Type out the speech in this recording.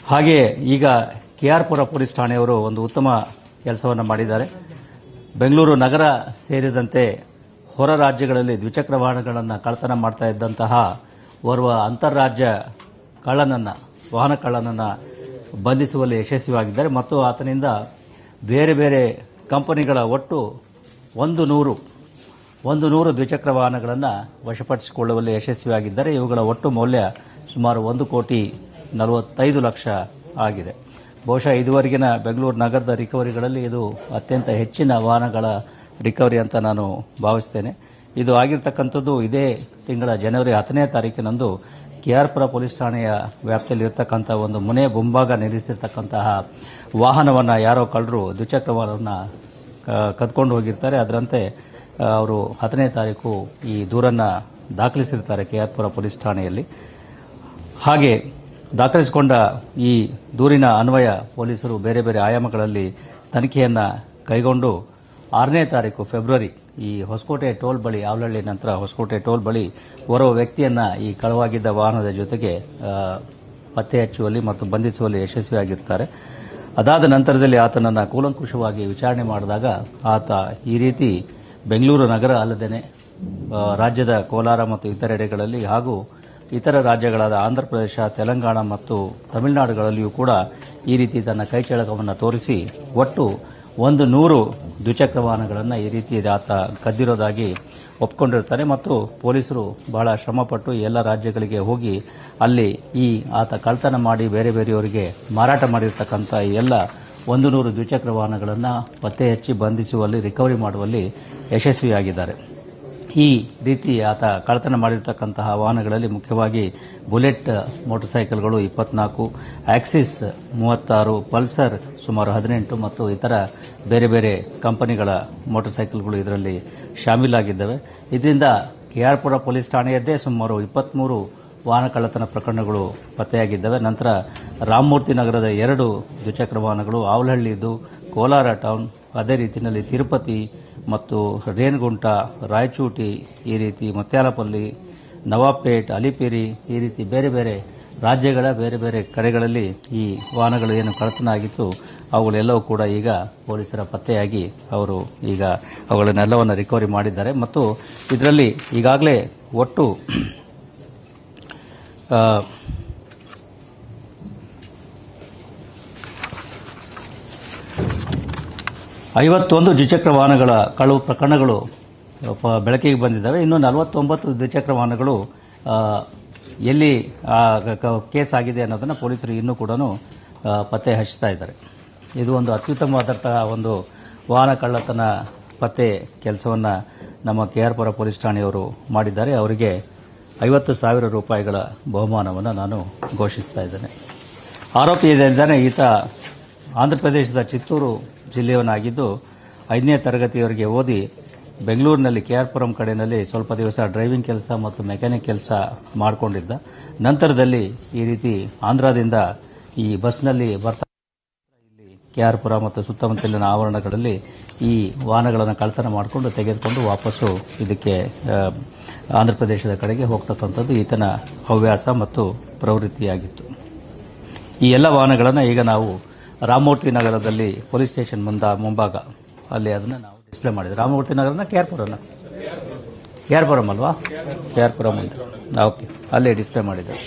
ಹಾಗೆ ಈಗ KR ಪುರ ಪೊಲೀಸ್ ಠಾಣೆಯವರು ಒಂದು ಉತ್ತಮ ಕೆಲಸವನ್ನು ಮಾಡಿದ್ದಾರೆ. ಬೆಂಗಳೂರು ನಗರ ಸೇರಿದಂತೆ ಹೊರ ರಾಜ್ಯಗಳಲ್ಲಿ ದ್ವಿಚಕ್ರ ವಾಹನಗಳನ್ನು ಕಳ್ಳತನ ಮಾಡ್ತಾ ಇದ್ದಂತಹ ಓರ್ವ ಅಂತಾರಾಜ್ಯ ವಾಹನ ಕಳ್ಳನನ್ನು ಬಂಧಿಸುವಲ್ಲಿ ಯಶಸ್ವಿಯಾಗಿದ್ದಾರೆ ಮತ್ತು ಆತನಿಂದ ಬೇರೆ ಬೇರೆ ಕಂಪನಿಗಳ ಒಟ್ಟು 100 ದ್ವಿಚಕ್ರ ವಾಹನಗಳನ್ನು ವಶಪಡಿಸಿಕೊಳ್ಳುವಲ್ಲಿ ಯಶಸ್ವಿಯಾಗಿದ್ದಾರೆ. ಇವುಗಳ ಒಟ್ಟು ಮೌಲ್ಯ ಸುಮಾರು 1,45,00,000 ಆಗಿದೆ. ಬಹುಶಃ ಇದುವರೆಗಿನ ಬೆಂಗಳೂರು ನಗರದ ರಿಕವರಿಗಳಲ್ಲಿ ಇದು ಅತ್ಯಂತ ಹೆಚ್ಚಿನ ವಾಹನಗಳ ರಿಕವರಿ ಅಂತ ನಾನು ಭಾವಿಸುತ್ತೇನೆ. ಇದು ಆಗಿರತಕ್ಕಂಥದ್ದು ಇದೇ ತಿಂಗಳ ಜನವರಿ 10ನೇ ತಾರೀಕಿನಂದು KR ಪುರ ಪೊಲೀಸ್ ಠಾಣೆಯ ವ್ಯಾಪ್ತಿಯಲ್ಲಿರತಕ್ಕಂಥ ಒಂದು ಮುನೆ ಮುಂಭಾಗ ನಿಲ್ಲಿಸಿರ್ತಕ್ಕಂತಹ ವಾಹನವನ್ನು ಯಾರೋ ಕಳ್ಳರು ದ್ವಿಚಕ್ರ ವಾಹನವನ್ನು ಕದ್ಕೊಂಡು ಹೋಗಿರ್ತಾರೆ. ಅದರಂತೆ ಅವರು 10ನೇ ತಾರೀಕು ಈ ದೂರನ್ನು ದಾಖಲಿಸಿರ್ತಾರೆ KR ಪುರ ಪೊಲೀಸ್ ಠಾಣೆಯಲ್ಲಿ. ಹಾಗೆ ದಾಖಲಿಸಿಕೊಂಡ ಈ ದೂರಿನ ಅನ್ವಯ ಪೊಲೀಸರು ಬೇರೆ ಬೇರೆ ಆಯಾಮಗಳಲ್ಲಿ ತನಿಖೆಯನ್ನು ಕೈಗೊಂಡು 6ನೇ ತಾರೀಕು ಫೆಬ್ರವರಿ ಈ ಹೊಸಕೋಟೆ ಟೋಲ್ ಬಳಿ ಆವಲಹಳ್ಳಿ ನಂತರ ಹೊಸಕೋಟೆ ಟೋಲ್ ಬಳಿ ಓರ್ವ ವ್ಯಕ್ತಿಯನ್ನ ಈ ಕಳವಾಗಿದ್ದ ವಾಹನದ ಜೊತೆಗೆ ಪತ್ತೆ ಹಚ್ಚುವಲ್ಲಿ ಮತ್ತು ಬಂಧಿಸುವಲ್ಲಿ ಯಶಸ್ವಿಯಾಗಿರ್ತಾರೆ. ಅದಾದ ನಂತರದಲ್ಲಿ ಆತನನ್ನು ಕೂಲಂಕುಷವಾಗಿ ವಿಚಾರಣೆ ಮಾಡಿದಾಗ ಆತ ಈ ರೀತಿ ಬೆಂಗಳೂರು ನಗರ ಅಲ್ಲದೆ ರಾಜ್ಯದ ಕೋಲಾರ ಮತ್ತು ಇತರೆಡೆಗಳಲ್ಲಿ ಹಾಗೂ ಇತರ ರಾಜ್ಯಗಳಾದ ಆಂಧ್ರ ಪ್ರದೇಶ, ತೆಲಂಗಾಣ ಮತ್ತು ತಮಿಳುನಾಡುಗಳಲ್ಲಿಯೂ ಕೂಡ ಈ ರೀತಿ ತನ್ನ ಕೈಚಳಕವನ್ನು ತೋರಿಸಿ ಒಟ್ಟು 100 ದ್ವಿಚಕ್ರ ವಾಹನಗಳನ್ನು ಈ ರೀತಿ ಆತ ಕದ್ದಿರೋದಾಗಿ ಒಪ್ಪಿಕೊಂಡಿರ್ತಾನೆ ಮತ್ತು ಪೊಲೀಸರು ಬಹಳ ಶ್ರಮಪಟ್ಟು ಎಲ್ಲ ರಾಜ್ಯಗಳಿಗೆ ಹೋಗಿ ಅಲ್ಲಿ ಆತ ಕಳ್ಳತನ ಮಾಡಿ ಬೇರೆ ಬೇರೆಯವರಿಗೆ ಮಾರಾಟ ಮಾಡಿರ್ತಕ್ಕಂಥ ಎಲ್ಲ 100 ದ್ವಿಚಕ್ರ ವಾಹನಗಳನ್ನು ಪತ್ತೆ ಹಚ್ಚಿ ಬಂಧಿಸುವಲ್ಲಿ ರಿಕವರಿ ಮಾಡುವಲ್ಲಿ ಯಶಸ್ವಿಯಾಗಿದ್ದಾರೆ. ಈ ರೀತಿ ಆತ ಕಳ್ಳತನ ಮಾಡಿರ್ತಕ್ಕಂತಹ ವಾಹನಗಳಲ್ಲಿ ಮುಖ್ಯವಾಗಿ ಬುಲೆಟ್ ಮೋಟಾರ್ ಸೈಕಲ್ಗಳು 24, ಆಕ್ಸಿಸ್ 36, ಪಲ್ಸರ್ ಸುಮಾರು 18 ಮತ್ತು ಇತರ ಬೇರೆ ಬೇರೆ ಕಂಪನಿಗಳ ಮೋಟಾರ್ ಸೈಕಲ್ಗಳು ಇದರಲ್ಲಿ ಶಾಮೀಲಾಗಿದ್ದವೆ. ಇದರಿಂದ KR ಪುರ ಪೊಲೀಸ್ ಠಾಣೆಯದ್ದೇ ಸುಮಾರು 23 ವಾಹನ ಕಳ್ಳತನ ಪ್ರಕರಣಗಳು ಪತ್ತೆಯಾಗಿದ್ದವೆ. ನಂತರ ರಾಮಮೂರ್ತಿ ನಗರದ 2 ದ್ವಿಚಕ್ರ ವಾಹನಗಳು, ಆವಲಹಳ್ಳಿದು, ಕೋಲಾರ ಟೌನ್, ಅದೇ ರೀತಿಯಲ್ಲಿ ತಿರುಪತಿ ಮತ್ತು ರೇಣಗುಂಟ, ರಾಯಚೂಟಿ, ಈ ರೀತಿ ಮುತ್ಯಾಲಪಲ್ಲಿ, ನವಾಬ್ಪೇಟ್, ಅಲಿಪಿರಿ, ಈ ರೀತಿ ಬೇರೆ ಬೇರೆ ರಾಜ್ಯಗಳ ಬೇರೆ ಬೇರೆ ಕಡೆಗಳಲ್ಲಿ ಈ ವಾಹನಗಳು ಏನು ಕಳ್ಳತನ ಆಗಿತ್ತು ಅವುಗಳೆಲ್ಲವೂ ಕೂಡ ಈಗ ಪೊಲೀಸರ ಪತ್ತೆಯಾಗಿ ಅವರು ಈಗ ಅವುಗಳನ್ನೆಲ್ಲವನ್ನು ರಿಕವರಿ ಮಾಡಿದ್ದಾರೆ. ಮತ್ತು ಇದರಲ್ಲಿ ಈಗಾಗಲೇ ಒಟ್ಟು 51 ದ್ವಿಚಕ್ರ ವಾಹನಗಳ ಕಳವು ಪ್ರಕರಣಗಳು ಬೆಳಕಿಗೆ ಬಂದಿದ್ದಾವೆ. ಇನ್ನು 49 ದ್ವಿಚಕ್ರ ವಾಹನಗಳು ಎಲ್ಲಿ ಕೇಸ್ ಆಗಿದೆ ಅನ್ನೋದನ್ನು ಪೊಲೀಸರು ಇನ್ನೂ ಕೂಡ ಪತ್ತೆ ಹಚ್ಚುತ್ತಾ ಇದ್ದಾರೆ. ಇದು ಒಂದು ಅತ್ಯುತ್ತಮವಾದಂತಹ ಒಂದು ವಾಹನ ಕಳ್ಳತನ ಪತ್ತೆ ಕೆಲಸವನ್ನು ನಮ್ಮ KR ಪುರ ಪೊಲೀಸ್ ಠಾಣೆಯವರು ಮಾಡಿದ್ದಾರೆ. ಅವರಿಗೆ 50,000 ರೂಪಾಯಿಗಳ ಬಹುಮಾನವನ್ನು ನಾನು ಘೋಷಿಸ್ತಾ ಇದ್ದೇನೆ. ಆರೋಪಿ ಇದ್ದಾನೆ, ಈತ ಆಂಧ್ರ ಪ್ರದೇಶದ ಚಿತ್ತೂರು ಜಿಲ್ಲೆಯವನಾಗಿದ್ದು 5ನೇ ತರಗತಿಯವರೆಗೆ ಓದಿ ಬೆಂಗಳೂರಿನಲ್ಲಿ KR ಪುರಂ ಕಡೆಯಲ್ಲಿ ಸ್ವಲ್ಪ ದಿವಸ ಡ್ರೈವಿಂಗ್ ಕೆಲಸ ಮತ್ತು ಮೆಕ್ಯಾನಿಕ್ ಕೆಲಸ ಮಾಡಿಕೊಂಡಿದ್ದ. ನಂತರದಲ್ಲಿ ಈ ರೀತಿ ಆಂಧ್ರದಿಂದ ಈ ಬಸ್ನಲ್ಲಿ ಬರ್ತಾ ಇಲ್ಲಿ KR ಪುರ ಮತ್ತು ಸುತ್ತಮುತ್ತಲಿನ ಆವರಣಗಳಲ್ಲಿ ಈ ವಾಹನಗಳನ್ನು ಕಳ್ಳತನ ಮಾಡಿಕೊಂಡು ತೆಗೆದುಕೊಂಡು ವಾಪಸ್ಸು ಇದಕ್ಕೆ ಆಂಧ್ರ ಪ್ರದೇಶದ ಕಡೆಗೆ ಹೋಗ್ತಕ್ಕಂಥದ್ದು ಈತನ ಹವ್ಯಾಸ ಮತ್ತು ಪ್ರವೃತ್ತಿಯಾಗಿತ್ತು. ಈ ಎಲ್ಲ ವಾಹನಗಳನ್ನು ಈಗ ನಾವು ರಾಮಮೂರ್ತಿ ನಗರದಲ್ಲಿ ಪೊಲೀಸ್ ಸ್ಟೇಷನ್ ಮುಂಭಾಗ ಅಲ್ಲಿ ಅದನ್ನು ನಾವು ಡಿಸ್ಪ್ಲೇ ಮಾಡಿದ್ವಿ. ರಾಮಮೂರ್ತಿ ನಗರನ KR ಪುರಂ ಅಲ್ವಾ? KR ಪುರಂ ಅಂತ ಓಕೆ, ಅಲ್ಲೇ ಡಿಸ್ಪ್ಲೇ ಮಾಡಿದ್ದೇವೆ.